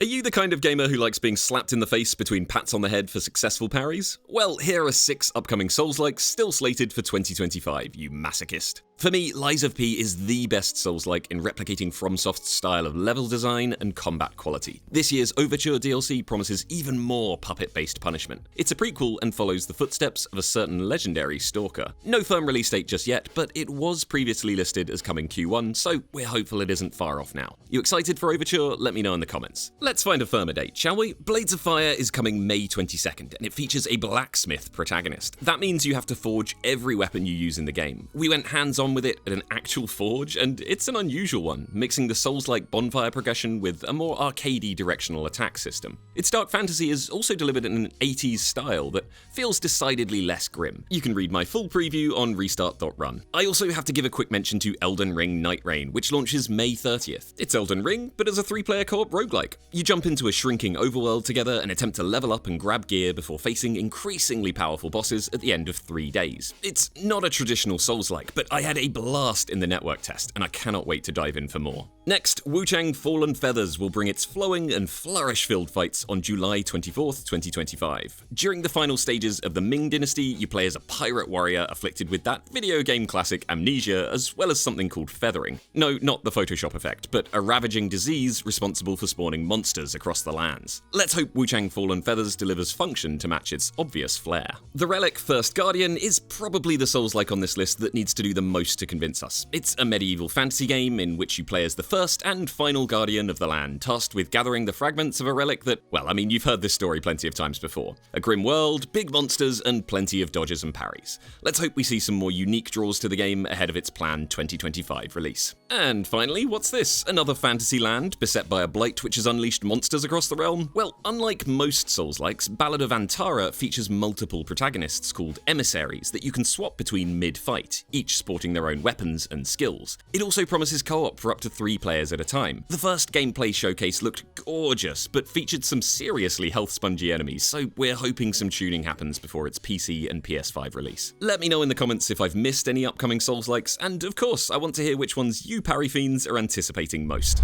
Are you the kind of gamer who likes being slapped in the face between pats on the head for successful parries? Well, here are 6 upcoming Souls-likes still slated for 2025, you masochist. For me, Lies of P is the best Souls-like in replicating FromSoft's style of level design and combat quality. This year's Overture DLC promises even more puppet-based punishment. It's a prequel and follows the footsteps of a certain legendary stalker. No firm release date just yet, but it was previously listed as coming Q1, so we're hopeful it isn't far off now. You excited for Overture? Let me know in the comments. Let's find a firmer date, shall we? Blades of Fire is coming May 22nd, and it features a blacksmith protagonist. That means you have to forge every weapon you use in the game. We went hands-on with it at an actual forge, and it's an unusual one, mixing the Souls-like bonfire progression with a more arcadey directional attack system. Its dark fantasy is also delivered in an 80s style that feels decidedly less grim. You can read my full preview on restart.run. I also have to give a quick mention to Elden Ring Night Rain, which launches May 30th. It's Elden Ring, but as a 3-player co-op roguelike. You jump into a shrinking overworld together and attempt to level up and grab gear before facing increasingly powerful bosses at the end of 3 days. It's not a traditional Souls-like, but I had a blast in the network test, and I cannot wait to dive in for more. Next, Wuchang Fallen Feathers will bring its flowing and flourish-filled fights on July 24th, 2025. During the final stages of the Ming Dynasty, you play as a pirate warrior afflicted with that video game classic amnesia, as well as something called feathering. No, not the Photoshop effect, but a ravaging disease responsible for spawning monsters across the lands. Let's hope Wuchang Fallen Feathers delivers function to match its obvious flair. The Relic First Guardian is probably the Souls-like on this list that needs to do the most to convince us. It's a medieval fantasy game in which you play as the first and final guardian of the land, tasked with gathering the fragments of a relic that, well, I mean, you've heard this story plenty of times before. A grim world, big monsters, and plenty of dodges and parries. Let's hope we see some more unique draws to the game ahead of its planned 2025 release. And finally, what's this? Another fantasy land beset by a blight which has unleashed monsters across the realm? Well, unlike most Souls-likes, Ballad of Antara features multiple protagonists called emissaries that you can swap between mid-fight, each sporting their own weapons and skills. It also promises co-op for up to 3 players at a time. The first gameplay showcase looked gorgeous, but featured some seriously health-spongy enemies, so we're hoping some tuning happens before its PC and PS5 release. Let me know in the comments if I've missed any upcoming Souls-likes, and of course, I want to hear which ones you parry fiends are anticipating most.